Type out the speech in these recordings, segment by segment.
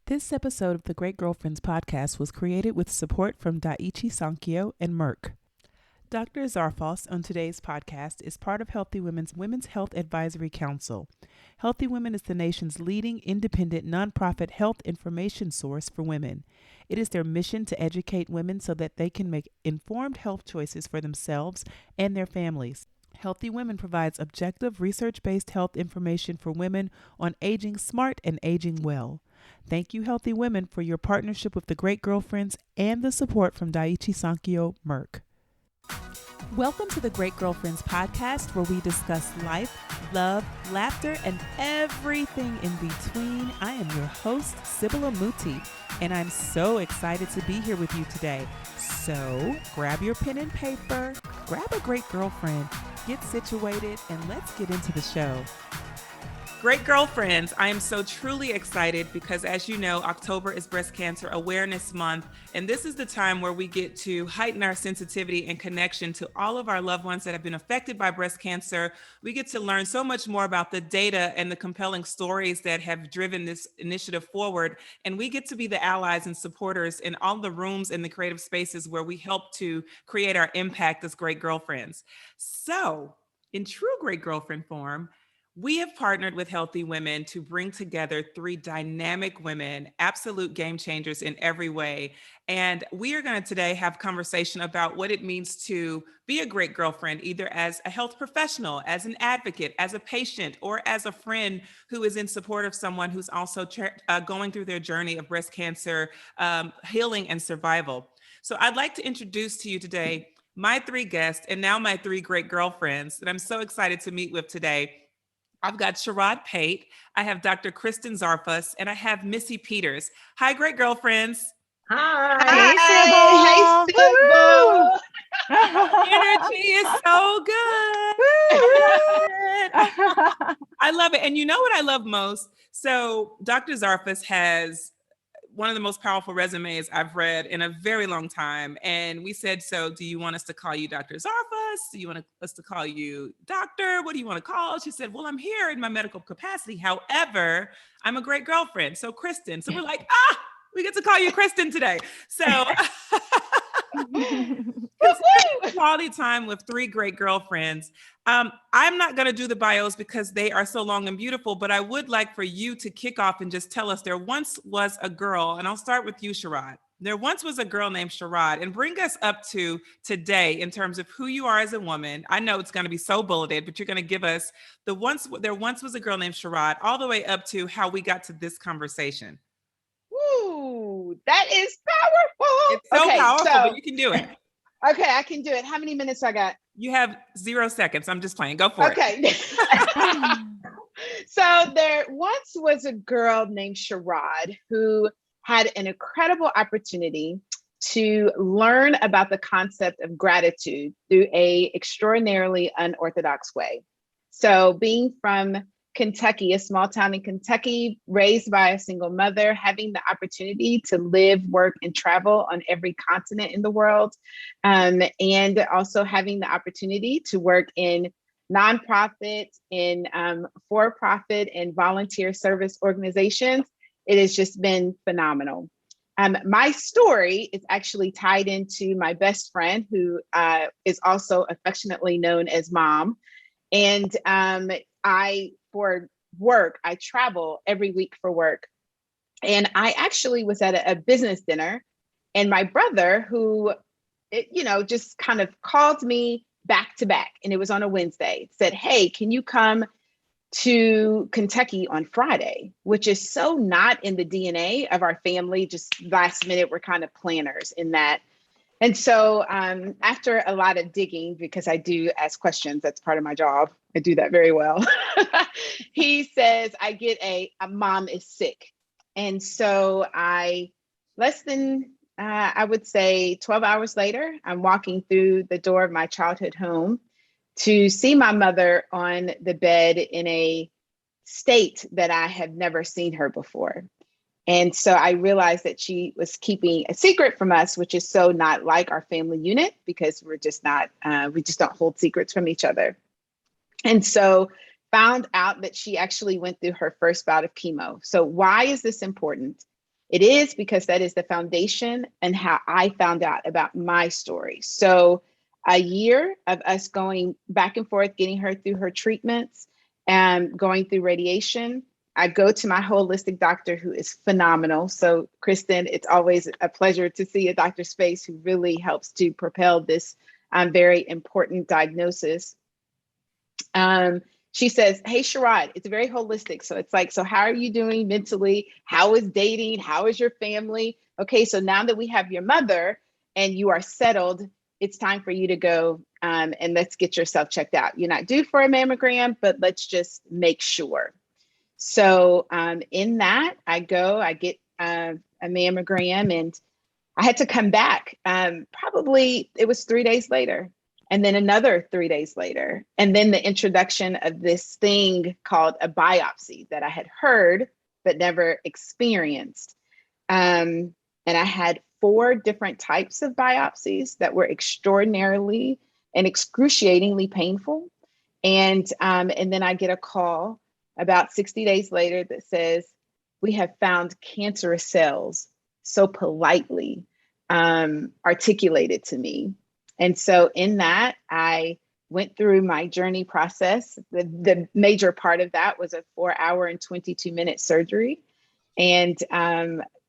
This episode of the Great Girlfriends podcast was created with support from Daiichi Sankyo and Merck. Dr. Zarfos on today's podcast is part of HealthyWomen's Women's Health Advisory Council. HealthyWomen is the nation's leading independent nonprofit health information source for women. It is their mission to educate women so that they can make informed health choices for themselves and their families. HealthyWomen provides objective, research-based health information for women on aging smart and aging well. Thank you, HealthyWomen, for your partnership with the Great Girlfriends and the support from Daiichi Sankyo Merck. Welcome to the Great Girlfriends podcast, where we discuss life, love, laughter, and everything in between. I am your host, Sybil, and I'm so excited to be here with you today. So grab your pen and paper, grab a great girlfriend, get situated, and let's get into the show. Great girlfriends, I am so truly excited because, as you know, October is Breast Cancer Awareness Month, and this is the time where we get to heighten our sensitivity and connection to all of our loved ones that have been affected by breast cancer. We get to learn so much more about the data and the compelling stories that have driven this initiative forward, and we get to be the allies and supporters in all the rooms and the creative spaces where we help to create our impact as great girlfriends. So, in true great girlfriend form, we have partnered with HealthyWomen to bring together three dynamic women, absolute game changers in every way. And we are going to today have conversation about what it means to be a great girlfriend, either as a health professional, as an advocate, as a patient, or as a friend who is in support of someone who's also going through their journey of breast cancer, healing and survival. So I'd like to introduce to you today my three guests and now my three great girlfriends that I'm so excited to meet with today. I've got Cherrod Pate, I have Dr. Kristen Zarfos, and I have Missy Peters. Hi, great girlfriends. Hi. Hey, Sybil. Energy is so good. I love it. And you know what I love most? So Dr. Zarfos has one of the most powerful resumes I've read in a very long time. And we said, so do you want us to call you Dr. Zarfos? Do you want us to call you doctor? What do you want to call? She said, well, I'm here in my medical capacity. However, I'm a great girlfriend. So Kristen. So we're like, we get to call you Kristen today. So quality time with three great girlfriends. I'm not going to do the bios because they are so long and beautiful, but I would like for you to kick off and just tell us there once was a girl, and I'll start with you, Cherrod. There once was a girl named Cherrod, and bring us up to today in terms of who you are as a woman. I know it's going to be so bulleted, but you're going to give us there once was a girl named Cherrod, all the way up to how we got to this conversation. Ooh, that is powerful. It's so powerful, but you can do it. Okay, I can do it. How many minutes I got? You have 0 seconds. I'm just playing. Go for it. Okay. So there once was a girl named Cherrod who had an incredible opportunity to learn about the concept of gratitude through a extraordinarily unorthodox way. So being from Kentucky, a small town in Kentucky, raised by a single mother, having the opportunity to live, work, and travel on every continent in the world, and also having the opportunity to work in nonprofit, in for-profit, and volunteer service organizations. It has just been phenomenal. My story is actually tied into my best friend, who is also affectionately known as Mom. And for work, I travel every week for work. And I actually was at a business dinner, and my brother, who, just kind of called me back to back, and it was on a Wednesday, said, hey, can you come to Kentucky on Friday? Which is so not in the DNA of our family. Just last minute, we're kind of planners in that. And so after a lot of digging, because I do ask questions, that's part of my job. I do that very well. He says, I get a mom is sick. And so I would say 12 hours later, I'm walking through the door of my childhood home to see my mother on the bed in a state that I have never seen her before. And so I realized that she was keeping a secret from us, which is so not like our family unit, because we're just not, we just don't hold secrets from each other. And so found out that she actually went through her first bout of chemo. So why is this important? It is because that is the foundation and how I found out about my story. So a year of us going back and forth, getting her through her treatments and going through radiation. I go to my holistic doctor who is phenomenal. So Kristen, it's always a pleasure to see a doctor's face who really helps to propel this very important diagnosis. She says, hey, Cherrod, it's very holistic. So it's like, so how are you doing mentally? How is dating? How is your family? Okay, so now that we have your mother and you are settled, it's time for you to go and let's get yourself checked out. You're not due for a mammogram, but let's just make sure. So in that, I get a mammogram, and I had to come back. Probably it was 3 days later, and then another 3 days later, and then the introduction of this thing called a biopsy that I had heard but never experienced. And I had 4 different types of biopsies that were extraordinarily and excruciatingly painful. And then I get a call about 60 days later that says, we have found cancerous cells, so politely articulated to me. And so in that, I went through my journey process. The major part of that was a 4-hour and 22-minute surgery. And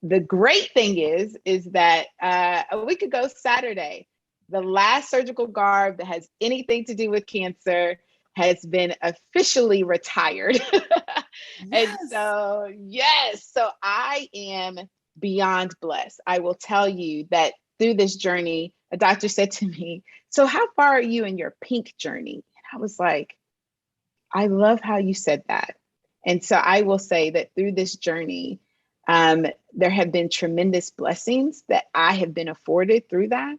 the great thing is that a week ago Saturday, the last surgical garb that has anything to do with cancer has been officially retired. Yes. And so, yes, so I am beyond blessed. I will tell you that through this journey, a doctor said to me, so how far are you in your pink journey? And I was like, I love how you said that. And so I will say that through this journey, there have been tremendous blessings that I have been afforded through that.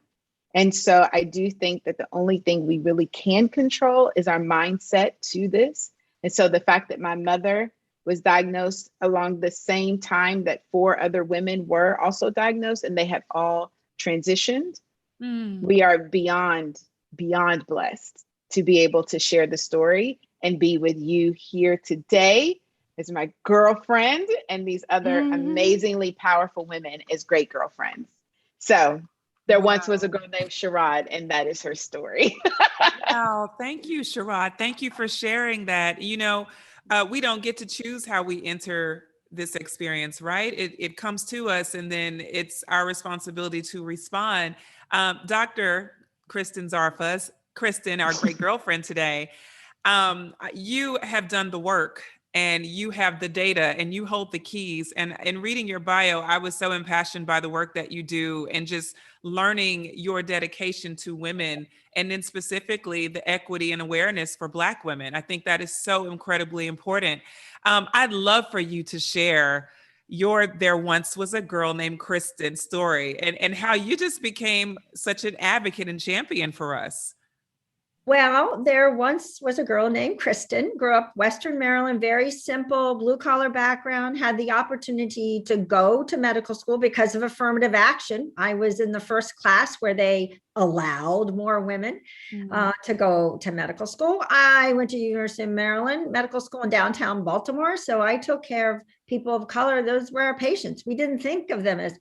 And so I do think that the only thing we really can control is our mindset to this. And so the fact that my mother was diagnosed along the same time that 4 other women were also diagnosed, and they have all transitioned, we are beyond blessed to be able to share the story and be with you here today as my girlfriend and these other amazingly powerful women as great girlfriends. So there once was a girl named Cherrod, and that is her story. Wow. Thank you, Cherrod. Thank you for sharing that. You know, we don't get to choose how we enter this experience, right? It comes to us, and then it's our responsibility to respond. Dr. Kristen Zarfos, Kristen, our great girlfriend today, you have done the work, and you have the data, and you hold the keys. And in reading your bio, I was so impassioned by the work that you do, and just learning your dedication to women, and then specifically the equity and awareness for Black women. I think that is so incredibly important. I'd love for you to share your There Once Was a Girl Named Kristen story, and how you just became such an advocate and champion for us. Well, there once was a girl named Kristen, grew up Western Maryland, very simple, blue collar background, had the opportunity to go to medical school because of affirmative action. I was in the first class where they allowed more women to go to medical school. I went to University of Maryland Medical School in downtown Baltimore. So I took care of people of color. Those were our patients. We didn't think of them as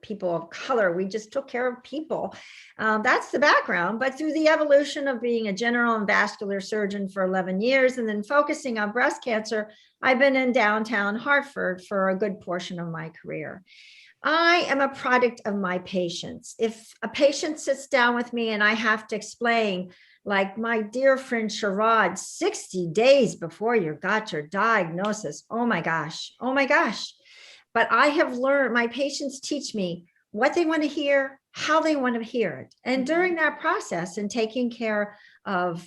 people of color. We just took care of people. That's the background. But through the evolution of being a general and vascular surgeon for 11 years and then focusing on breast cancer, I've been in downtown Hartford for a good portion of my career. I am a product of my patients. If a patient sits down with me and I have to explain, like my dear friend Cherrod, 60 days before you got your diagnosis, oh my gosh. But I have learned, my patients teach me what they want to hear, how they want to hear it. And during that process and taking care of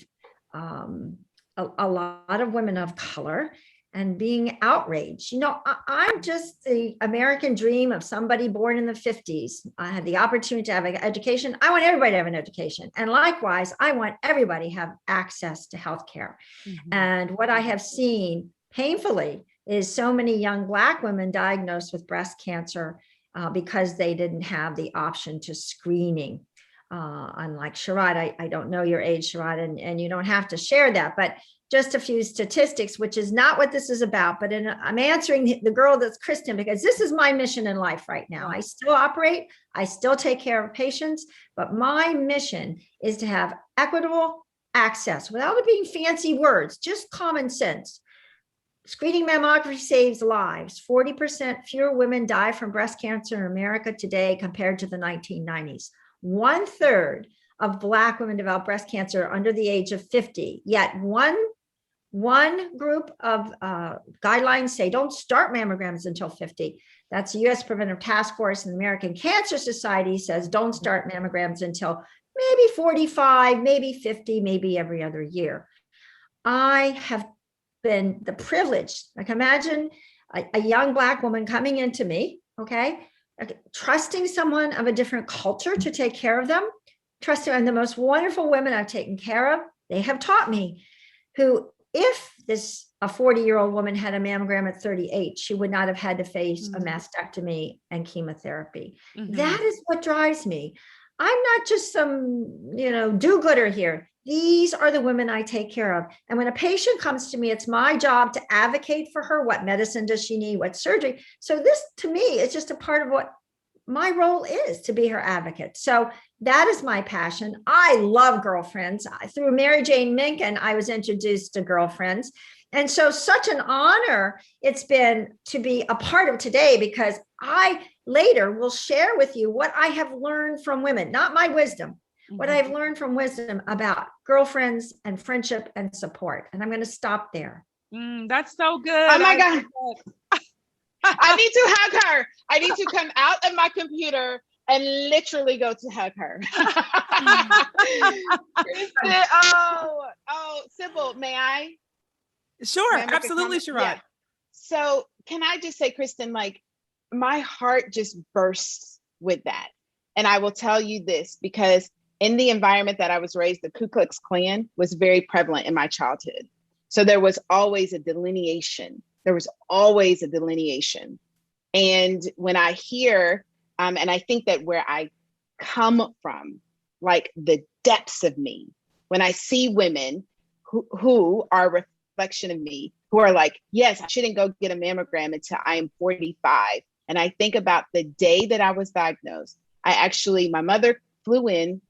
a lot of women of color and being outraged, you know, I'm just the American dream of somebody born in the 50s. I had the opportunity to have an education. I want everybody to have an education. And likewise, I want everybody to have access to healthcare. And what I have seen painfully is so many young Black women diagnosed with breast cancer because they didn't have the option to screening. Unlike Cherrod, I don't know your age, Cherrod, and you don't have to share that, but just a few statistics, which is not what this is about, but I'm answering the girl that's Kristen, because this is my mission in life right now. I still operate, I still take care of patients, but my mission is to have equitable access without it being fancy words, just common sense. Screening mammography saves lives. 40% fewer women die from breast cancer in America today compared to the 1990s. 1/3 of Black women develop breast cancer under the age of 50, yet one group of guidelines say don't start mammograms until 50. That's the U.S. Preventive Task Force, and the American Cancer Society says don't start mammograms until maybe 45, maybe 50, maybe every other year. I have been the privilege, like imagine a young Black woman coming into me, okay, trusting someone of a different culture to take care of them, trusting, and the most wonderful women I've taken care of, they have taught me, who, if a 40-year-old woman had a mammogram at 38, she would not have had to face a mastectomy and chemotherapy. That is what drives me. I'm not just some, do-gooder here. These are the women I take care of. And when a patient comes to me, it's my job to advocate for her. What medicine does she need? What surgery? So this, to me, is just a part of what my role is, to be her advocate. So that is my passion. I love girlfriends. Through Mary Jane Minkin, I was introduced to girlfriends. And so such an honor it's been to be a part of today, because I later will share with you what I have learned from women, not my wisdom, what I've learned from wisdom about girlfriends and friendship and support. And I'm going to stop there. That's so good. Oh my God. I need to hug her. I need to come out of my computer and literally go to hug her. Kristen, Sybil, may I? Sure, absolutely, Cherrod. Yeah. So can I just say, Kristen, like my heart just bursts with that. And I will tell you this, because in the environment that I was raised, the Ku Klux Klan was very prevalent in my childhood. So there was always a delineation. And when I hear, and I think that where I come from, like the depths of me, when I see women who are a reflection of me, who are like, yes, I shouldn't go get a mammogram until I am 45. And I think about the day that I was diagnosed. My mother flew in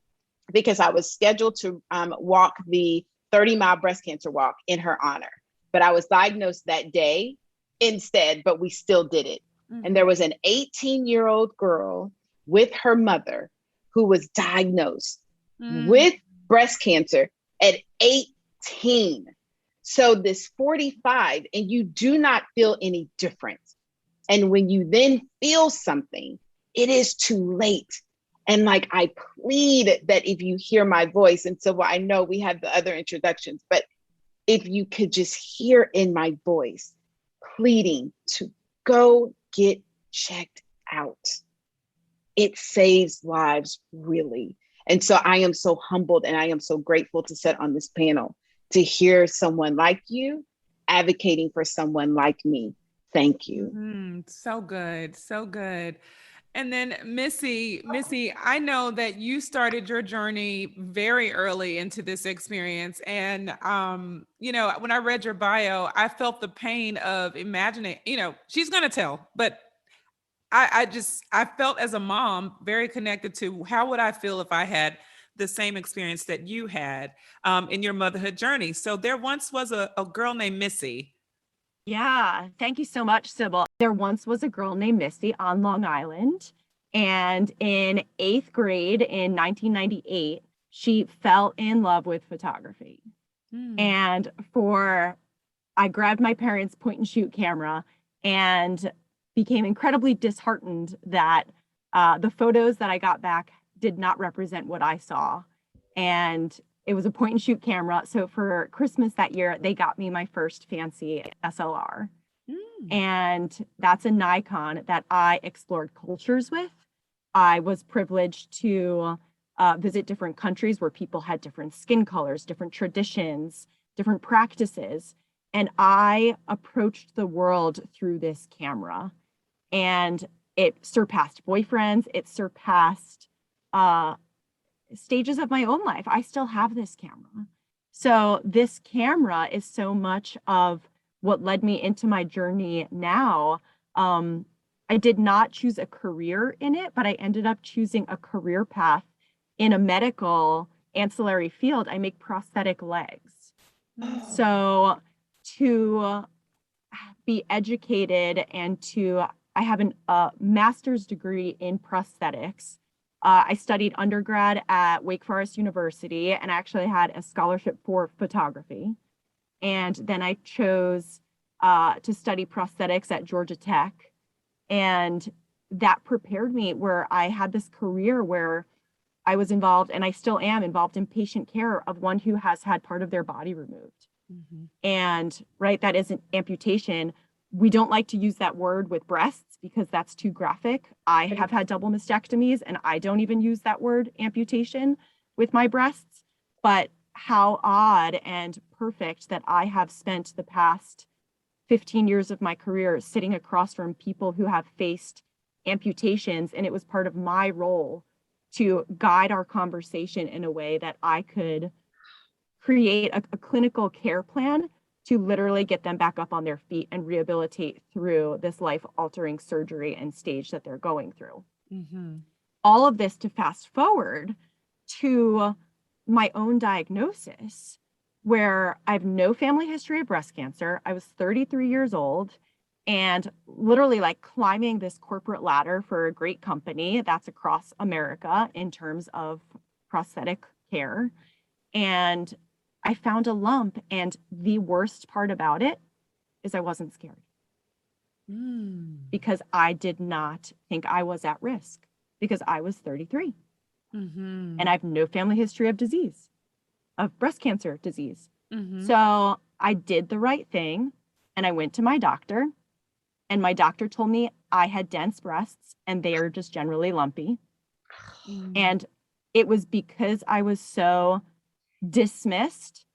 because I was scheduled to walk the 30-mile breast cancer walk in her honor. But I was diagnosed that day instead, but we still did it. And there was an 18-year-old girl with her mother who was diagnosed with breast cancer at 18. So this 45, and you do not feel any difference. And when you then feel something, it is too late. And like, I plead that if you hear my voice, and so I know we have the other introductions, but if you could just hear in my voice, pleading to go get checked out. It saves lives, really. And so I am so humbled and I am so grateful to sit on this panel to hear someone like you advocating for someone like me. Thank you. So good. So good. And then Missy, I know that you started your journey very early into this experience. And, when I read your bio, I felt the pain of imagining, she's going to tell, but I felt as a mom very connected to how would I feel if I had the same experience that you had in your motherhood journey. So there once was a girl named Missy. Yeah, thank you so much, Sybil. There once was a girl named Missy on Long Island, and in 8th grade in 1998, she fell in love with photography. And I grabbed my parents' point and shoot camera and became incredibly disheartened that the photos that I got back did not represent what I saw. And it was a point and shoot camera. So for Christmas that year, they got me my first fancy SLR. And that's a Nikon that I explored cultures with. I was privileged to visit different countries where people had different skin colors, different traditions, different practices. And I approached the world through this camera. And it surpassed boyfriends. It surpassed stages of my own life. I still have this camera. So this camera is so much of what led me into my journey now. I did not choose a career in it, but I ended up choosing a career path in a medical ancillary field. I make prosthetic legs. So to be educated and I have a master's degree in prosthetics. I studied undergrad at Wake Forest University and actually had a scholarship for photography. And then I chose to study prosthetics at Georgia Tech. And that prepared me where I had this career where I was involved, and I still am involved in patient care of one who has had part of their body removed. Mm-hmm. And right, that is an amputation. We don't like to use that word with breasts because that's too graphic. I have had double mastectomies and I don't even use that word amputation with my breasts. But how odd and perfect that I have spent the past 15 years of my career sitting across from people who have faced amputations. And it was part of my role to guide our conversation in a way that I could create a clinical care plan to literally get them back up on their feet and rehabilitate through this life-altering surgery and stage that they're going through. Mm-hmm. All of this to fast forward to my own diagnosis, where I have no family history of breast cancer. I was 33 years old and literally like climbing this corporate ladder for a great company that's across America in terms of prosthetic care. And I found a lump, and the worst part about it is I wasn't scared because I did not think I was at risk because I was 33 and I have no family history of disease, of breast cancer disease. So I did the right thing and I went to my doctor, and my doctor told me I had dense breasts and they are just generally lumpy. And it was because I was so dismissed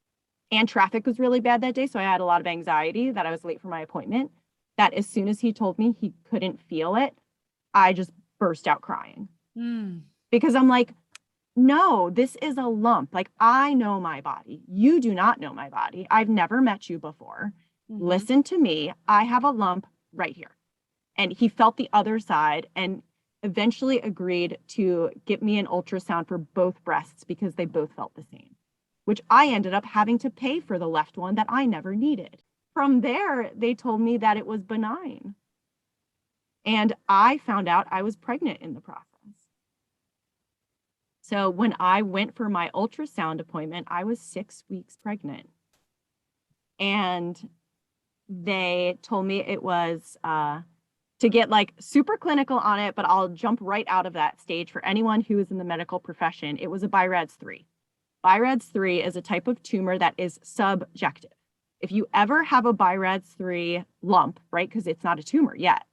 and traffic was really bad that day. So I had a lot of anxiety that I was late for my appointment, that as soon as he told me he couldn't feel it, I just burst out crying because I'm like, no, this is a lump. Like, I know my body. You do not know my body. I've never met you before. Listen to me. I have a lump right here. And he felt the other side and eventually agreed to get me an ultrasound for both breasts because they both felt the same, which I ended up having to pay for the left one that I never needed. From there, they told me that it was benign. And I found out I was pregnant in the process. So when I went for my ultrasound appointment, I was 6 weeks pregnant. And they told me it was to get like super clinical on it, but I'll jump right out of that stage for anyone who is in the medical profession. It was a BI-RADS 3. BI-RADS 3 is a type of tumor that is subjective. If you ever have a BI-RADS 3 lump, right, because it's not a tumor yet,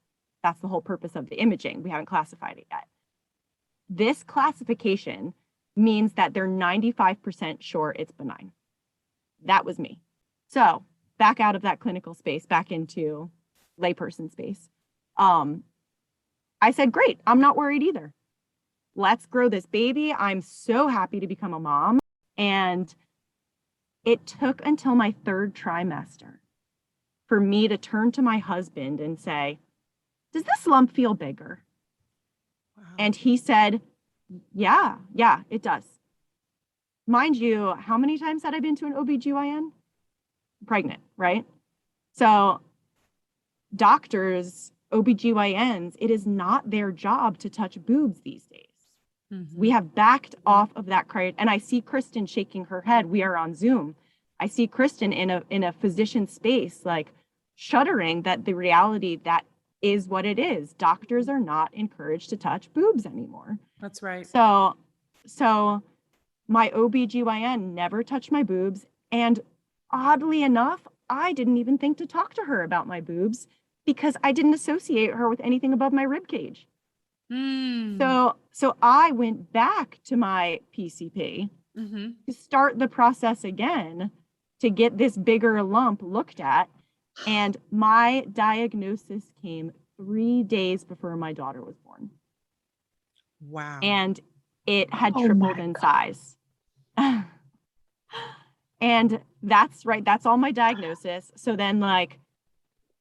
that's the whole purpose of the imaging. We haven't classified it yet. This classification means that they're 95% sure it's benign. That was me. So back out of that clinical space, back into layperson space. I said, great, I'm not worried either. Let's grow this baby. I'm so happy to become a mom. And it took until my 3rd trimester for me to turn to my husband and say, does this lump feel bigger? Wow. And he said, yeah, it does. Mind you, how many times had I been to an OBGYN? Pregnant, right? So doctors, OBGYNs, it is not their job to touch boobs these days. We have backed off of that criteria. And I see Kristen shaking her head. We are on Zoom. I see Kristen in a physician space, like shuddering that the reality that is what it is. Doctors are not encouraged to touch boobs anymore. That's right. So my OBGYN never touched my boobs. And oddly enough, I didn't even think to talk to her about my boobs because I didn't associate her with anything above my rib cage. So I went back to my PCP to start the process again to get this bigger lump looked at. And my diagnosis came 3 days before my daughter was born. Wow. And it had tripled in size. And that's right. That's all my diagnosis. So then like,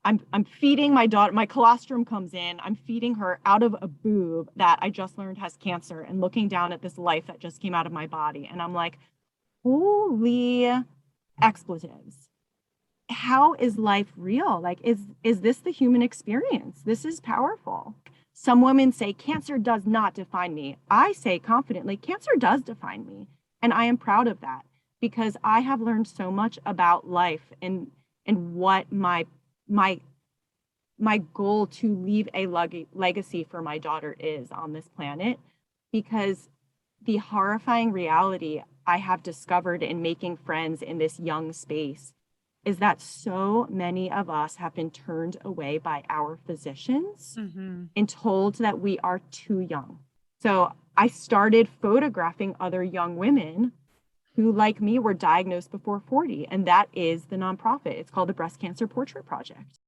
I'm feeding my daughter, my colostrum comes in, I'm feeding her out of a boob that I just learned has cancer and looking down at this life that just came out of my body. And I'm like, holy expletives. How is life real? Like, is this the human experience? This is powerful. Some women say cancer does not define me. I say confidently, cancer does define me. And I am proud of that because I have learned so much about life and what my goal to leave a legacy for my daughter is on this planet, because the horrifying reality I have discovered in making friends in this young space is that so many of us have been turned away by our physicians and told that we are too young. So I started photographing other young women who, like me, were diagnosed before 40. And that is the nonprofit. It's called the Breast Cancer Portrait Project.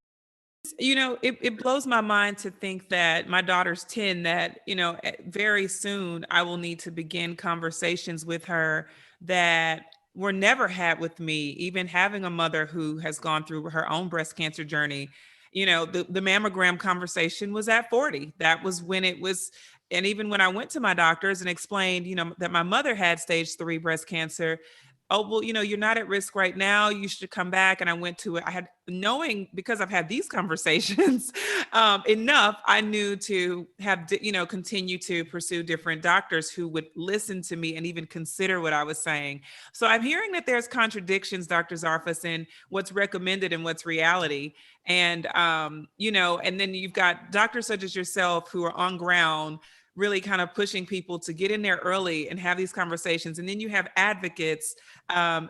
You know, it blows my mind to think that my daughter's 10, that, you know, very soon I will need to begin conversations with her that were never had with me, even having a mother who has gone through her own breast cancer journey. You know, the mammogram conversation was at 40. That was when it was. And even when I went to my doctors and explained, you know, that my mother had stage 3 breast cancer, oh, well, you know, you're not at risk right now. You should come back. And I went to it. I had, knowing, because I've had these conversations enough, I knew to have, you know, continue to pursue different doctors who would listen to me and even consider what I was saying. So I'm hearing that there's contradictions, Dr. Zarfos, in what's recommended and what's reality. And, you know, and then you've got doctors such as yourself who are on ground, really kind of pushing people to get in there early and have these conversations. And then you have advocates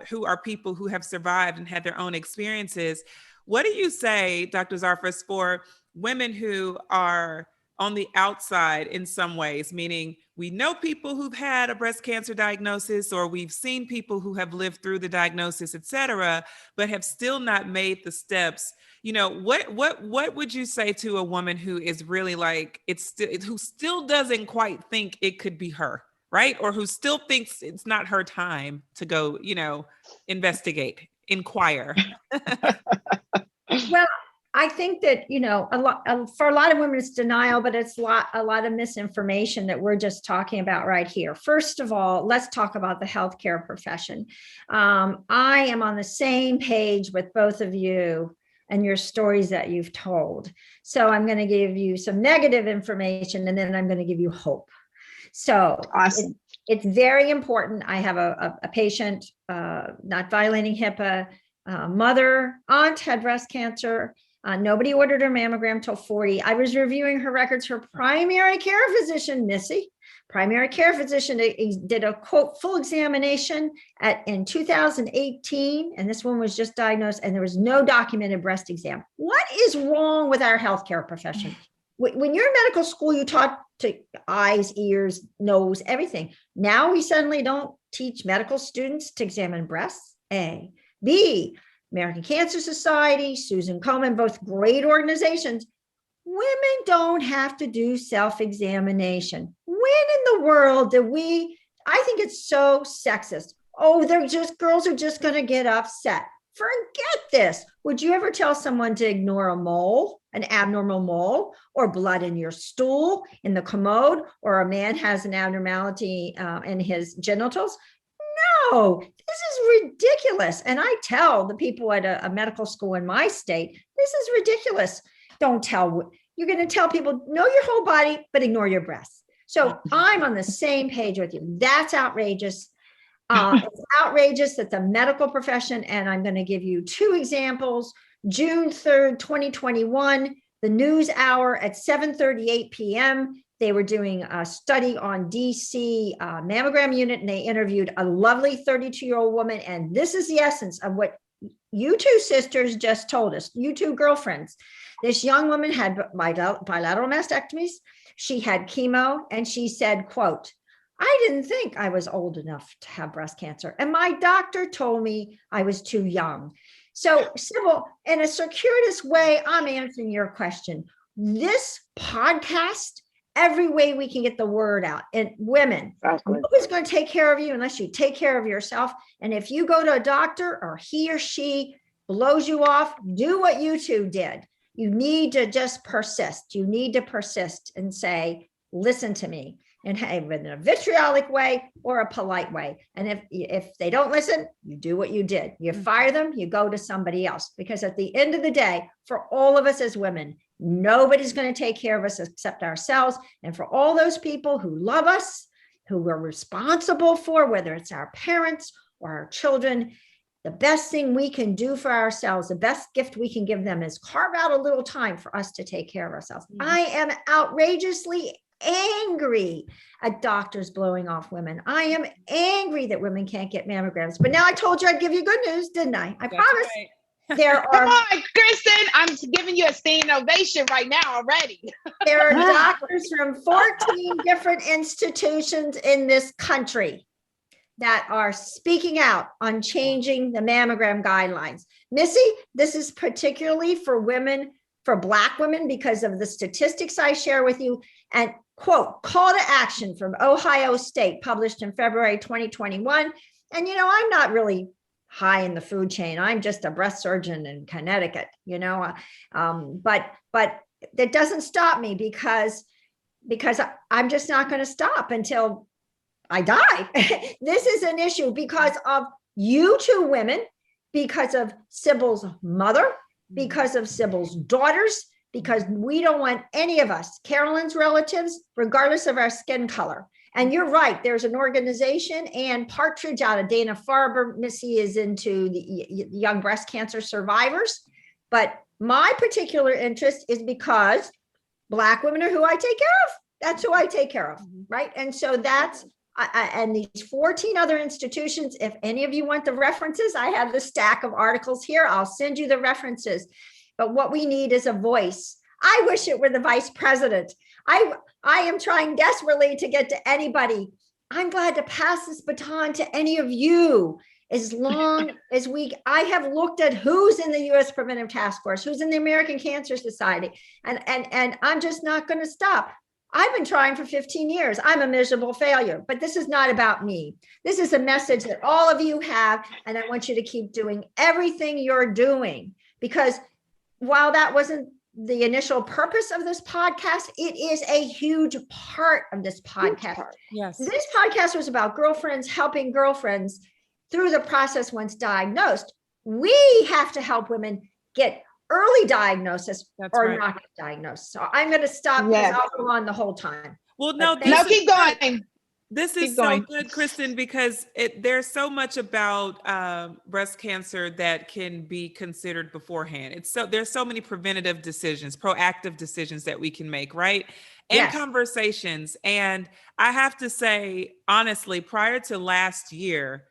who are people who have survived and had their own experiences. What do you say, Dr. Zarfos, for women who are on the outside in some ways, meaning we know people who've had a breast cancer diagnosis, or we've seen people who have lived through the diagnosis, et cetera, but have still not made the steps? You know, what would you say to a woman who is really like, who still doesn't quite think it could be her, right? Or who still thinks it's not her time to go, you know, investigate, inquire? Well, I think that, you know, for a lot of women, it's denial, but it's a lot of misinformation that we're just talking about right here. First of all, let's talk about the healthcare profession. I am on the same page with both of you and your stories that you've told. So I'm going to give you some negative information, and then I'm going to give you hope. So awesome. It's very important. I have a patient, not violating HIPAA, mother, aunt had breast cancer. Nobody ordered her mammogram till 40. I was reviewing her records. Her primary care physician, Missy, primary care physician, did a quote full examination in 2018, and this one was just diagnosed, and there was no documented breast exam. What is wrong with our healthcare profession? When you're in medical school, you taught to eyes, ears, nose, everything. Now we suddenly don't teach medical students to examine breasts. A. B. American Cancer Society, Susan Komen, both great organizations. Women don't have to do self-examination. When in the world do I think it's so sexist. Oh, girls are just going to get upset. Forget this. Would you ever tell someone to ignore a mole, an abnormal mole, or blood in your stool, in the commode, or a man has an abnormality in his genitals? No, this is ridiculous. And I tell the people at a medical school in my state, this is ridiculous. You're going to tell people, know your whole body, but ignore your breasts. So I'm on the same page with you. That's outrageous. It's outrageous that the medical profession, and I'm going to give you 2 examples. June 3rd, 2021, the News Hour at 7:38 p.m., they were doing a study on DC mammogram unit, and they interviewed a lovely 32-year-old woman. And this is the essence of what you two sisters just told us, you two girlfriends. This young woman had bilateral mastectomies. She had chemo, and she said, quote, I didn't think I was old enough to have breast cancer, and my doctor told me I was too young. So, Sybil, in a circuitous way, I'm answering your question. This podcast every way we can get the word out. And women, nobody's going to take care of you unless you take care of yourself. And if you go to a doctor or he or she blows you off, do what you two did. You need to just persist. You need to persist and say, listen to me, and in a vitriolic way or a polite way. And if they don't listen, you do what you did. You fire them, you go to somebody else. Because at the end of the day, for all of us as women, nobody's going to take care of us except ourselves. And for all those people who love us, who we're responsible for, whether it's our parents or our children, the best thing we can do for ourselves, the best gift we can give them is carve out a little time for us to take care of ourselves. I am outrageously angry at doctors blowing off women. I am angry that women can't get mammograms. But now I told you I'd give you good news, didn't I? I promise. Right. There are. Come on, Kristen. I'm giving you a standing ovation right now already. There are doctors from 14 different institutions in this country that are speaking out on changing the mammogram guidelines. Missy, this is particularly for women, for Black women, because of the statistics I share with you. And quote, call to action from Ohio State, published in February 2021. And, I'm not really high in the food chain. I'm just a breast surgeon in Connecticut, but that doesn't stop me because I'm just not going to stop until I die. This is an issue because of you two women, because of Sybil's mother, because of Sybil's daughters, because we don't want any of us, Carolyn's relatives, regardless of our skin color. And you're right, there's an organization, and Partridge out of Dana-Farber, Missy is into the young breast cancer survivors. But my particular interest is because Black women are who I take care of. That's who I take care of, right? And so that's, and these 14 other institutions, if any of you want the references, I have the stack of articles here. I'll send you the references. But what we need is a voice. I wish it were the vice president. I am trying desperately to get to anybody. I'm glad to pass this baton to any of you. As long as I have looked at who's in the U.S. Preventive Task Force, who's in the American Cancer Society, and I'm just not going to stop. I've been trying for 15 years. I'm a miserable failure, but this is not about me. This is a message that all of you have, and I want you to keep doing everything you're doing, because while that wasn't the initial purpose of this podcast, it is a huge part of this podcast. Yes. This podcast was about girlfriends helping girlfriends through the process once diagnosed. We have to help women get early diagnosis or not get diagnosed. So I'm going to stop because I'll go on the whole time. Well, no, keep going. This is so good, Kristen, because there's so much about breast cancer that can be considered beforehand. There's so many preventative decisions, proactive decisions that we can make, right? And conversations. And I have to say, honestly, prior to last year,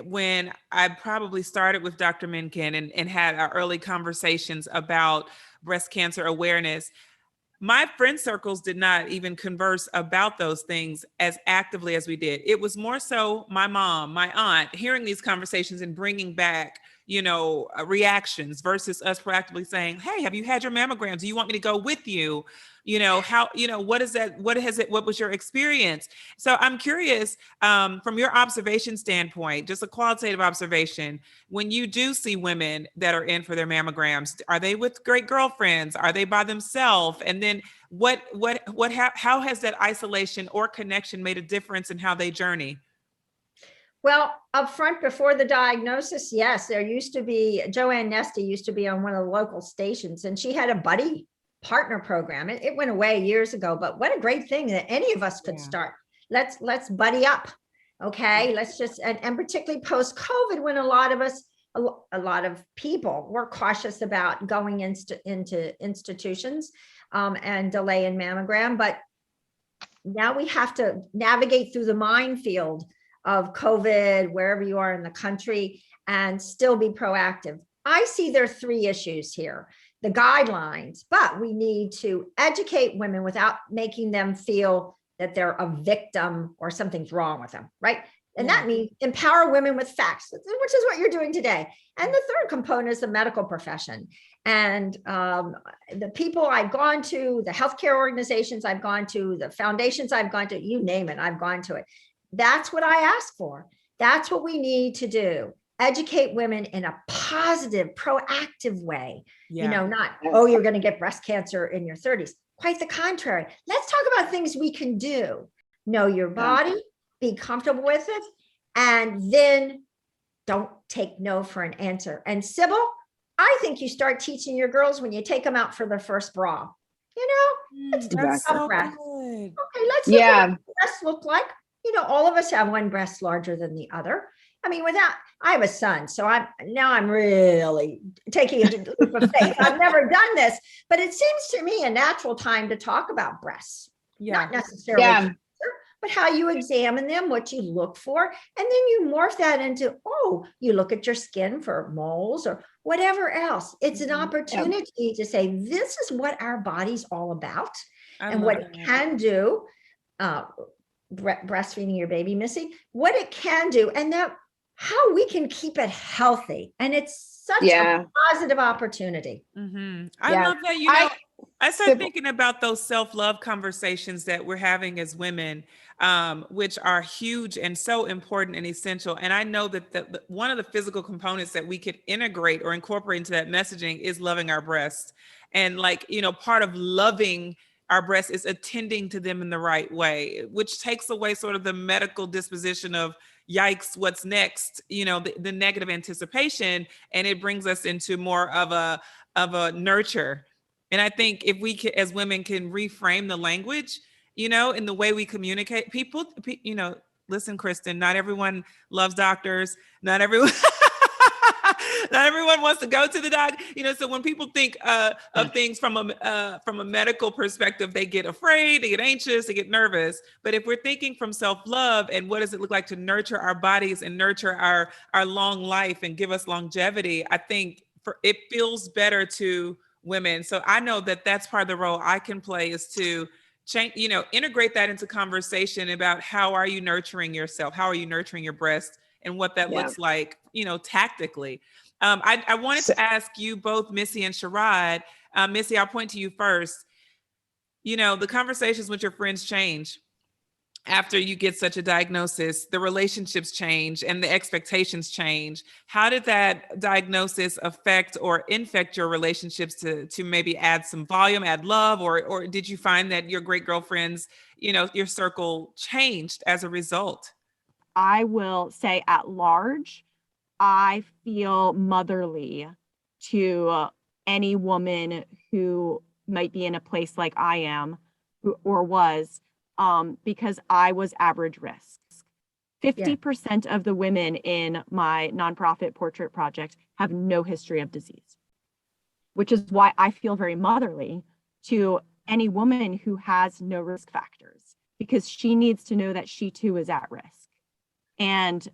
when I probably started with Dr. Mencken and had our early conversations about breast cancer awareness, my friend circles did not even converse about those things as actively as we did. It was more so my mom, my aunt, hearing these conversations and bringing back, reactions versus us proactively saying, hey, have you had your mammograms? Do you want me to go with you? What is that? What was your experience? So I'm curious, from your observation standpoint, just a qualitative observation, when you do see women that are in for their mammograms, are they with great girlfriends? Are they by themselves? And then how has that isolation or connection made a difference in how they journey? Well, up front before the diagnosis, yes, there used to be, Joanne Nesty used to be on one of the local stations, and she had a buddy partner program. It went away years ago, but what a great thing that any of us could start. Let's buddy up. Okay. Let's just, and particularly post-COVID, when a lot of people were cautious about going into institutions and delaying mammogram, but now we have to navigate through the minefield of COVID, wherever you are in the country, and still be proactive. I see there are three issues here. The guidelines, but we need to educate women without making them feel that they're a victim or something's wrong with them, right? And that means empower women with facts, which is what you're doing today. And the third component is the medical profession. And the people I've gone to, the healthcare organizations I've gone to, the foundations I've gone to, you name it, I've gone to it. That's what I ask for. That's what we need to do. Educate women in a positive, proactive way. Not, oh, you're going to get breast cancer in your 30s. Quite the contrary. Let's talk about things we can do. Know your body, be comfortable with it, and then don't take no for an answer. And Sybil, I think you start teaching your girls when you take them out for their first bra. Let's talk about breasts. Okay, let's look at what breasts look like. All of us have one breast larger than the other. I mean, I have a son, so I'm really taking a leap of faith. I've never done this, but it seems to me a natural time to talk about breasts. Not necessarily cancer, but how you examine them, what you look for, and then you morph that into, you look at your skin for moles or whatever else. It's an opportunity to say, this is what our body's all about and what it can do. Breastfeeding your baby, Missy, what it can do, and that how we can keep it healthy. And it's such a positive opportunity. I love that. I started thinking about those self-love conversations that we're having as women, which are huge and so important and essential. And I know that one of the physical components that we could integrate or incorporate into that messaging is loving our breasts. And part of loving our breasts is attending to them in the right way, which takes away sort of the medical disposition of yikes, what's next, the negative anticipation. And it brings us into more of a nurture. And I think if we can, as women, can reframe the language, in the way we communicate, listen, Kristen, not everyone loves doctors. Not everyone wants to go to the doctor. So when people think of things from a medical perspective, they get afraid, they get anxious, they get nervous. But if we're thinking from self-love and what does it look like to nurture our bodies and nurture our long life and give us longevity, I think it feels better to women. So I know that that's part of the role I can play, is to change, integrate that into conversation about how are you nurturing yourself? How are you nurturing your breast and what that looks like, tactically. I wanted to ask you both, Missy and Cherrod. Missy, I'll point to you first. The conversations with your friends change after you get such a diagnosis. The relationships change and the expectations change. How did that diagnosis affect or infect your relationships to maybe add some volume, add love, or did you find that your great girlfriends, your circle changed as a result? I will say at large, I feel motherly to any woman who might be in a place like I am or was, because I was average risk. 50% of the women in my nonprofit portrait project have no history of disease, which is why I feel very motherly to any woman who has no risk factors, because she needs to know that she too is at risk. And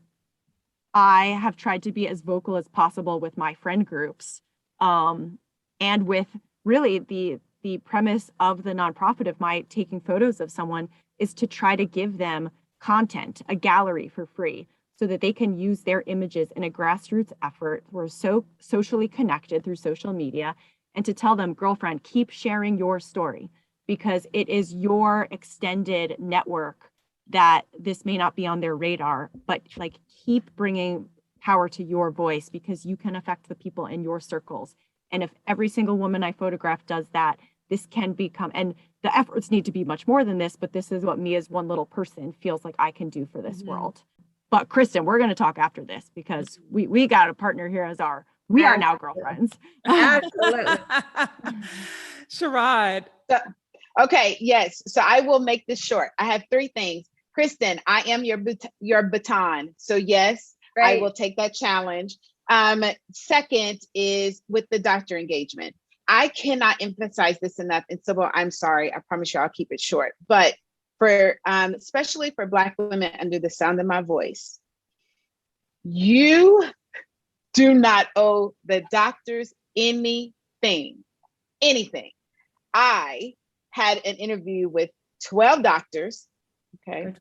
I have tried to be as vocal as possible with my friend groups, and with really the premise of the nonprofit of my taking photos of someone is to try to give them content, a gallery for free, so that they can use their images in a grassroots effort. We're so socially connected through social media, and to tell them, girlfriend, keep sharing your story, because it is your extended network that this may not be on their radar, but keep bringing power to your voice, because you can affect the people in your circles. And if every single woman I photograph does that, this can become, and the efforts need to be much more than this, but this is what me as one little person feels like I can do for this world. But Kristen, we're going to talk after this, because we got a partner here as we are now girlfriends. Absolutely. Cherrod. Okay, yes. So I will make this short. I have three things. Kristen, I am your baton. So yes, I will take that challenge. Second is with the doctor engagement. I cannot emphasize this enough. And Sybil, I'm sorry. I promise you I'll keep it short. But for especially for Black women under the sound of my voice, you do not owe the doctors anything. I had an interview with 12 doctors, 10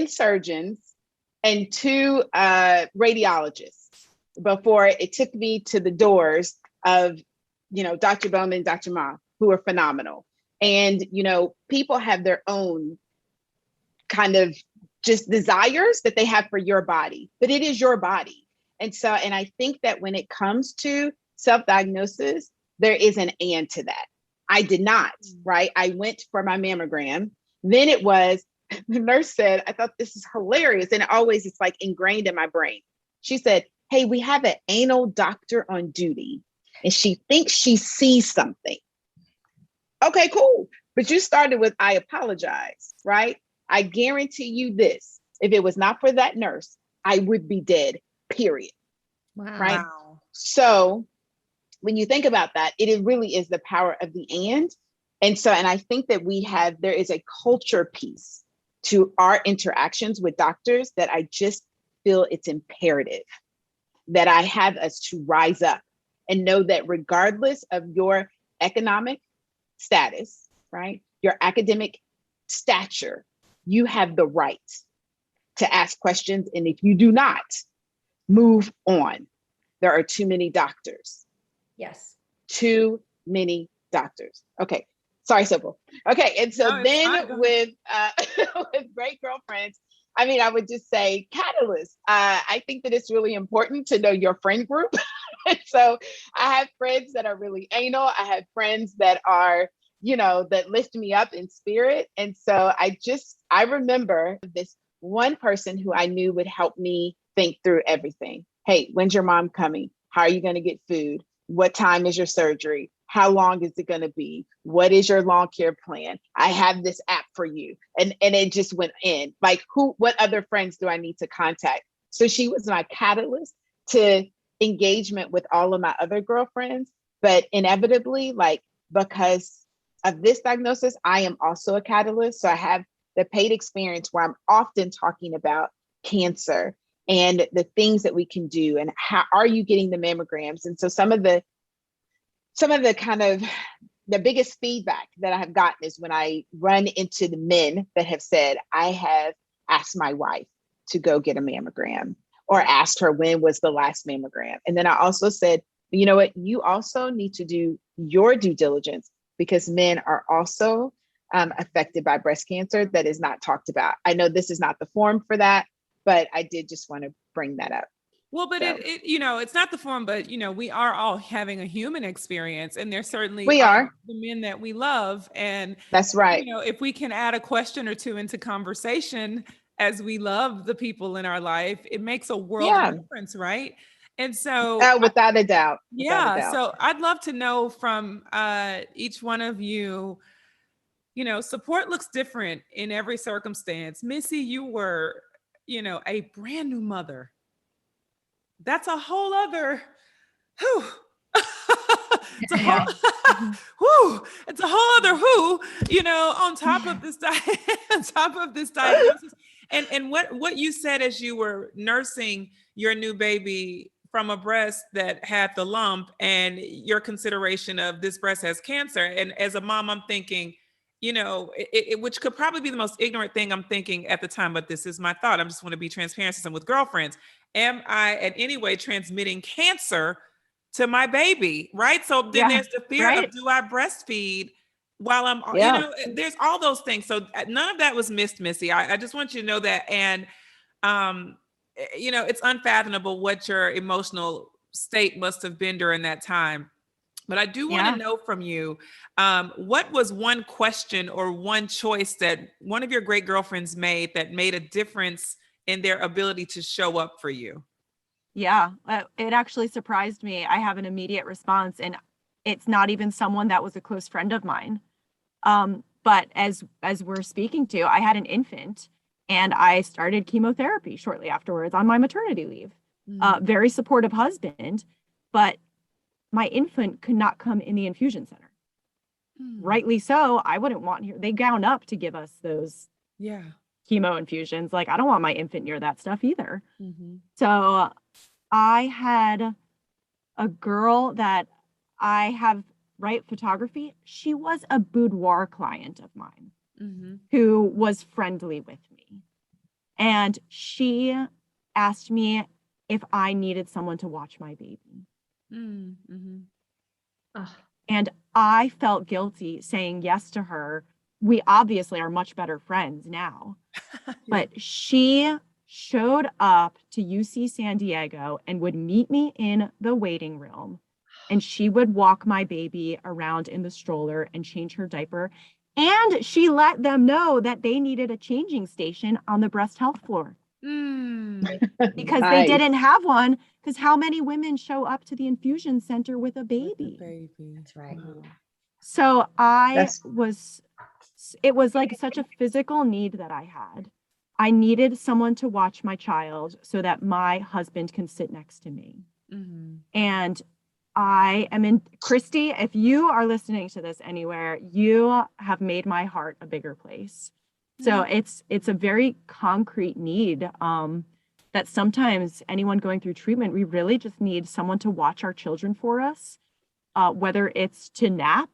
surgeons, and two radiologists before it took me to the doors of, Dr. Bowman, Dr. Ma, who are phenomenal. And, people have their own kind of just desires that they have for your body, but it is your body. And I think that when it comes to self-diagnosis, there is an and to that. I did not, right? I went for my mammogram. Then it was, the nurse said, I thought this is hilarious. And it's like ingrained in my brain. She said, hey, we have an anal doctor on duty and she thinks she sees something. Okay, cool. But you started with, I apologize, right? I guarantee you this, if it was not for that nurse, I would be dead, period. Wow. Right? So when you think about that, it really is the power of the and. And I think that there is a culture piece to our interactions with doctors that I just feel it's imperative that I have us to rise up and know that regardless of your economic status, right, your academic stature, you have the right to ask questions. And if you do not, move on. There are too many doctors. Yes. Too many doctors. Okay. Sorry, Sybil. Okay. And with great girlfriends, I would just say catalyst. I think that it's really important to know your friend group. So I have friends that are really anal. I have friends that are, that lift me up in spirit. And so I remember this one person who I knew would help me think through everything. Hey, when's your mom coming? How are you going to get food? What time is your surgery? How long is it going to be? What is your long care plan? I have this app for you. And it just went in. Like, what other friends do I need to contact? So she was my catalyst to engagement with all of my other girlfriends. But inevitably, because of this diagnosis, I am also a catalyst. So I have the paid experience where I'm often talking about cancer and the things that we can do and how are you getting the mammograms. And so some of the kind of the biggest feedback that I have gotten is when I run into the men that have said, I have asked my wife to go get a mammogram or asked her when was the last mammogram. And then I also said, you know what, you also need to do your due diligence because men are also affected by breast cancer that is not talked about. I know this is not the forum for that, but I did just want to bring that up. Well, but it it's not the form, but we are all having a human experience, and there certainly are the men that we love, and that's right. If we can add a question or two into conversation as we love the people in our life, it makes a world of difference, right? And so, without a doubt. So I'd love to know from each one of you. Support looks different in every circumstance. Missy, you were, a brand new mother. That's a whole other, whew. It's a whole other on top of this diagnosis. And what you said as you were nursing your new baby from a breast that had the lump and your consideration of this breast has cancer. And as a mom, I'm thinking, which could probably be the most ignorant thing I'm thinking at the time, but this is my thought. I just want to be transparent since I'm with girlfriends. Am I in any way transmitting cancer to my baby? Right. So then there's the fear of, do I breastfeed while I'm, there's all those things. So none of that was missed, Missy. I just want you to know that. And, it's unfathomable what your emotional state must have been during that time. But I do want to know from you, what was one question or one choice that one of your great girlfriends made that made a difference in their ability to show up for you? Yeah, it actually surprised me. I have an immediate response, and it's not even someone that was a close friend of mine. But as we're speaking to, I had an infant, and I started chemotherapy shortly afterwards on my maternity leave. Very supportive husband, but my infant could not come in the infusion center. Rightly so. I wouldn't want here. They gown up to give us those chemo infusions. Like, I don't want my infant near that stuff either. So I had a girl that I have photography. She was a boudoir client of mine who was friendly with me. And she asked me if I needed someone to watch my baby. Mm-hmm. And I felt guilty saying yes to her. We obviously are much better friends now. Yeah. But she showed up to UC San Diego and would meet me in the waiting room. And she would walk my baby around in the stroller and change her diaper. And she let them know that they needed a changing station on the breast health floor. Because they didn't have one. Because how many women show up to the infusion center with a baby? That's right. So it was like such a physical need that I had. I needed someone to watch my child so that my husband can sit next to me. And I am in, Christy, if you are listening to this anywhere, you have made my heart a bigger place. So it's a very concrete need that sometimes anyone going through treatment, we really just need someone to watch our children for us, whether it's to nap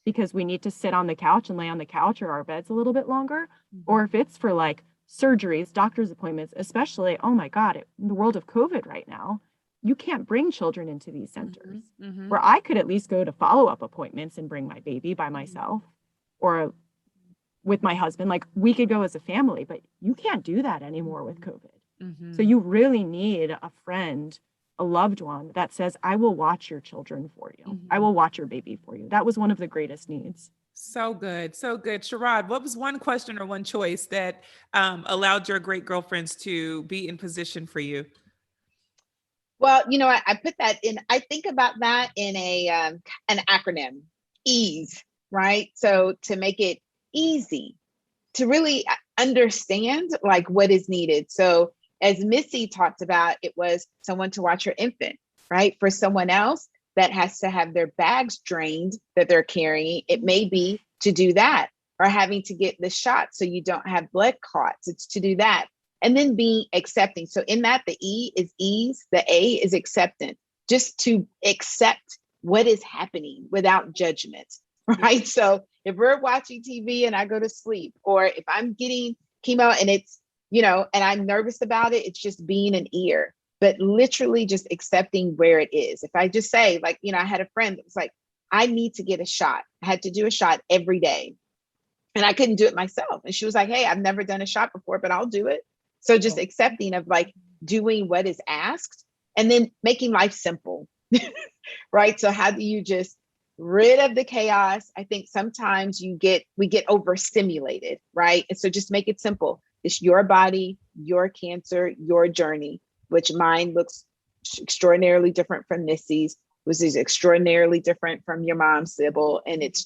because we need to sit on the couch and lay on the couch or our beds a little bit longer, or if it's for like surgeries, doctor's appointments, especially, oh my God, in the world of COVID right now, you can't bring children into these centers where I could at least go to follow-up appointments and bring my baby by myself or with my husband. Like we could go as a family, but you can't do that anymore with COVID. So you really need a friend, a loved one that says, I will watch your children for you. I will watch your baby for you. That was one of the greatest needs. So good. So good. Cherrod, what was one question or one choice that allowed your great girlfriends to be in position for you? Well, I put that in, I think about that in an acronym, EASE, right? So to make it easy, to really understand like what is needed. So as Missy talked about, it was someone to watch her infant, right? For someone else that has to have their bags drained that they're carrying, it may be to do that, or having to get the shot so you don't have blood clots. It's to do that. And then being accepting. So in that, the E is ease, the A is acceptance, just to accept what is happening without judgment, right? So if we're watching TV and I go to sleep, or if I'm getting chemo and it's, and I'm nervous about it, it's just being an ear, but literally just accepting where it is. If I just say, like, I had a friend that was like, I need to get a shot. I had to do a shot every day and I couldn't do it myself. And she was like, hey, I've never done a shot before, but I'll do it. So just accepting of like doing what is asked and then making life simple, right? So how do you just rid of the chaos? I think sometimes we get overstimulated, right? And so just make it simple. It's your body, your cancer, your journey, which mine looks extraordinarily different from Missy's, which is extraordinarily different from your mom, Sybil. And it's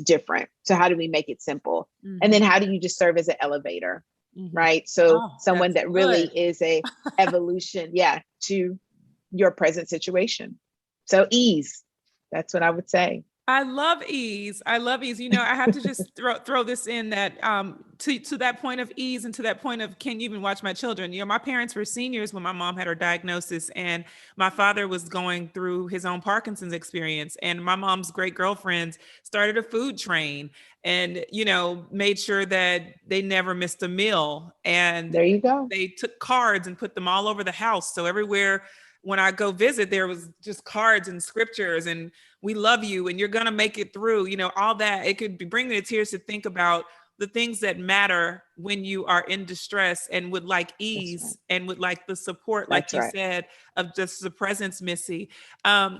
different. So how do we make it simple? And then how do you just serve as an elevator? Right. So someone that really is a evolution, to your present situation. So ease. That's what I would say. I love ease. I love ease. I have to just throw this in that to that point of ease and to that point of, can you even watch my children? My parents were seniors when my mom had her diagnosis, and my father was going through his own Parkinson's experience, and my mom's great girlfriends started a food train and, made sure that they never missed a meal. And there you go. They took cards and put them all over the house. So everywhere when I go visit, there was just cards and scriptures and we love you and you're going to make it through, all that. It could be bringing me to tears to think about the things that matter when you are in distress and would like ease and would like the support, like you said, of just the presence, Missy.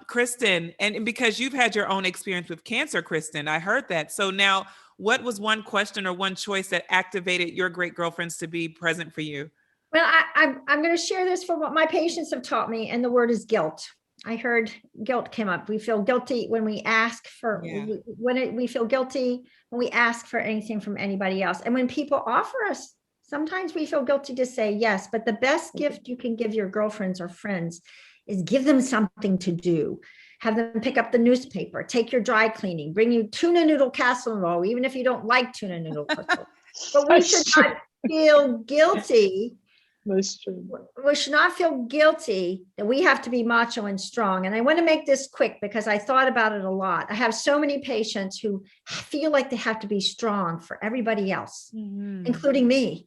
Kristen, and because you've had your own experience with cancer, Kristen, I heard that. So now what was one question or one choice that activated your great girlfriends to be present for you? Well, I'm going to share this for what my patients have taught me, and the word is guilt. I heard guilt came up. We feel guilty when we ask for, we feel guilty when we ask for anything from anybody else. And when people offer us, sometimes we feel guilty to say yes, but the best gift you can give your girlfriends or friends is give them something to do. Have them pick up the newspaper, take your dry cleaning, bring you tuna noodle casserole, even if you don't like tuna noodle casserole. But we should not feel guilty. That's true. We should not feel guilty that we have to be macho and strong. And I want to make this quick because I thought about it a lot. I have so many patients who feel like they have to be strong for everybody else, including me.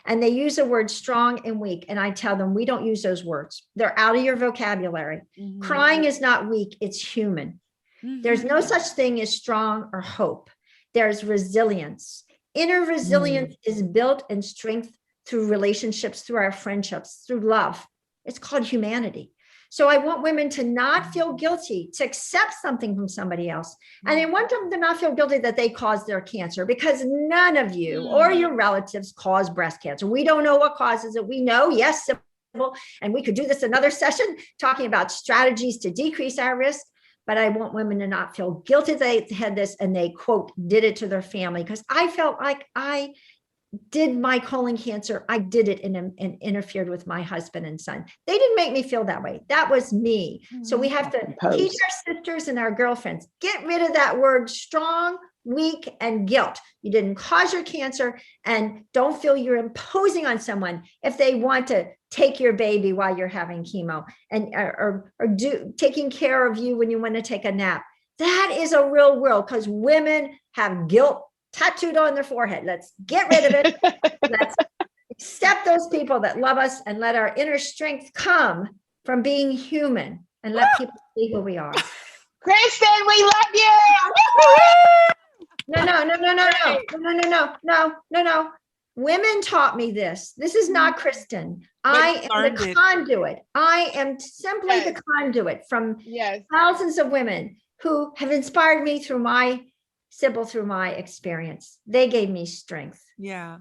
And they use the word strong and weak. And I tell them, we don't use those words. They're out of your vocabulary. Crying is not weak, it's human. There's no such thing as strong or hope. There's resilience. Inner resilience is built in strength through relationships, through our friendships, through love. It's called humanity. So I want women to not feel guilty, to accept something from somebody else. And I want them to not feel guilty that they caused their cancer, because none of you or your relatives cause breast cancer. We don't know what causes it. We know, yes, Sybil, and we could do this another session talking about strategies to decrease our risk. But I want women to not feel guilty they had this and they, quote, did it to their family. Because I felt like I did my colon cancer. I did it and interfered with my husband and son. They didn't make me feel that way. That was me. So we have to teach our sisters and our girlfriends, get rid of that word strong, weak, and guilt. You didn't cause your cancer, and don't feel you're imposing on someone if they want to take your baby while you're having chemo and or taking care of you when you want to take a nap. That is a real world, because women have guilt tattooed on their forehead. Let's get rid of it. Let's accept those people that love us and let our inner strength come from being human, and let people see who we are. Kristen, we love you. No. Women taught me this. This is not Kristen. I am the conduit. I am simply the conduit from thousands of women who have inspired me through my Sybil, through my experience. They gave me strength. Yeah.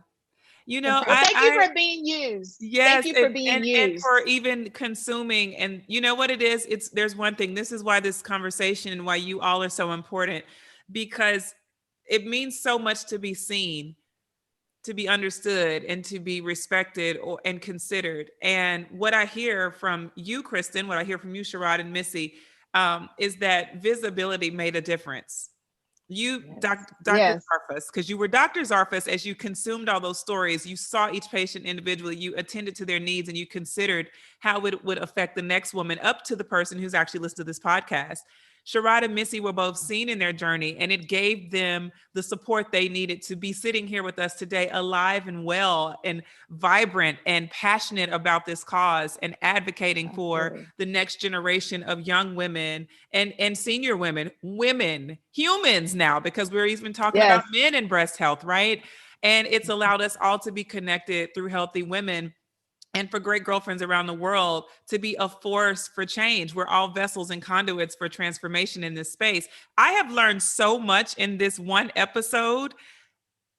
Thank you for being used. Yes, thank you for being used. And for even consuming. And you know what it is? There's one thing. This is why this conversation, why you all are so important, because it means so much to be seen, to be understood, and to be respected and considered. And what I hear from you, Kristen, what I hear from you, Cherrod and Missy, is that visibility made a difference. You, Dr. Zarfos, because you were Dr. Zarfos, as you consumed all those stories, you saw each patient individually, you attended to their needs, and you considered how it would affect the next woman, up to the person who's actually listened to this podcast. Cherrod and Missy were both seen in their journey, and it gave them the support they needed to be sitting here with us today, alive and well and vibrant and passionate about this cause and advocating for the next generation of young women and senior women, humans now, because we're even talking about men and breast health, right? And it's allowed us all to be connected through Healthy Women, and for great girlfriends around the world to be a force for change. We're all vessels and conduits for transformation in this space. I have learned so much in this one episode.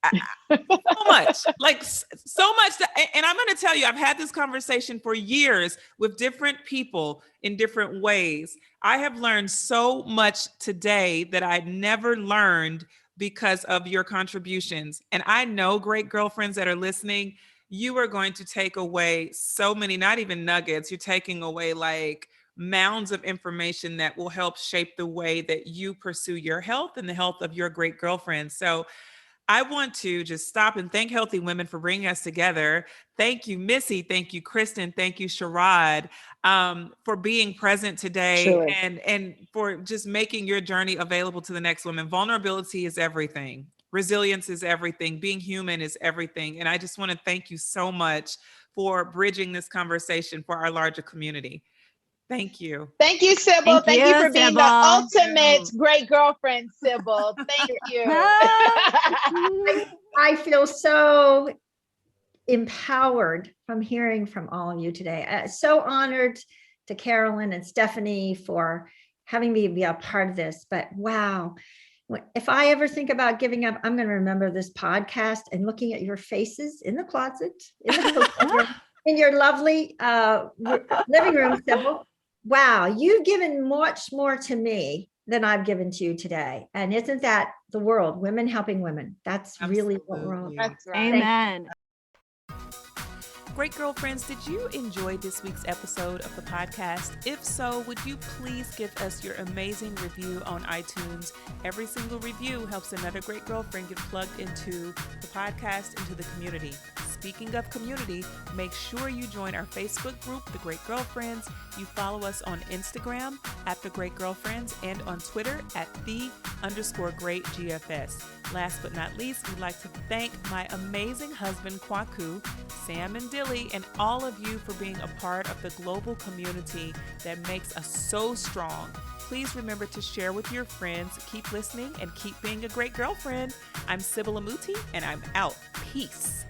So much, so much. And I'm going to tell you, I've had this conversation for years with different people in different ways. I have learned so much today that I'd never learned because of your contributions. And I know, great girlfriends that are listening, you are going to take away so many, not even nuggets, you're taking away like mounds of information that will help shape the way that you pursue your health and the health of your great girlfriends. So I want to just stop and thank Healthy Women for bringing us together. Thank you, Missy. Thank you, Kristen. Thank you, Cherrod, for being present today and for just making your journey available to the next woman. Vulnerability is everything. Resilience is everything. Being human is everything. And I just want to thank you so much for bridging this conversation for our larger community. Thank you. Thank you, Sybil. Thank you for being the ultimate great girlfriend, Sybil. Thank you. I feel so empowered from hearing from all of you today. So honored to Carolyn and Stephanie for having me be a part of this. But wow, if I ever think about giving up, I'm going to remember this podcast and looking at your faces in the closet, in your lovely living room, Sybil. Wow, you've given much more to me than I've given to you today. And isn't that the world? Women helping women. That's really what we're all about. That's right. Amen. Great girlfriends, did you enjoy this week's episode of the podcast? If so, would you please give us your amazing review on iTunes? Every single review helps another great girlfriend get plugged into the podcast, into the community. Speaking of community, make sure you join our Facebook group, The Great Girlfriends. You follow us on Instagram at The Great Girlfriends and on Twitter at @the_greatGFS. Last but not least, we'd like to thank my amazing husband, Kwaku, Sam and Dilly, and all of you for being a part of the global community that makes us so strong. Please remember to share with your friends. Keep listening and keep being a great girlfriend. I'm Sybil Amuti, and I'm out. Peace.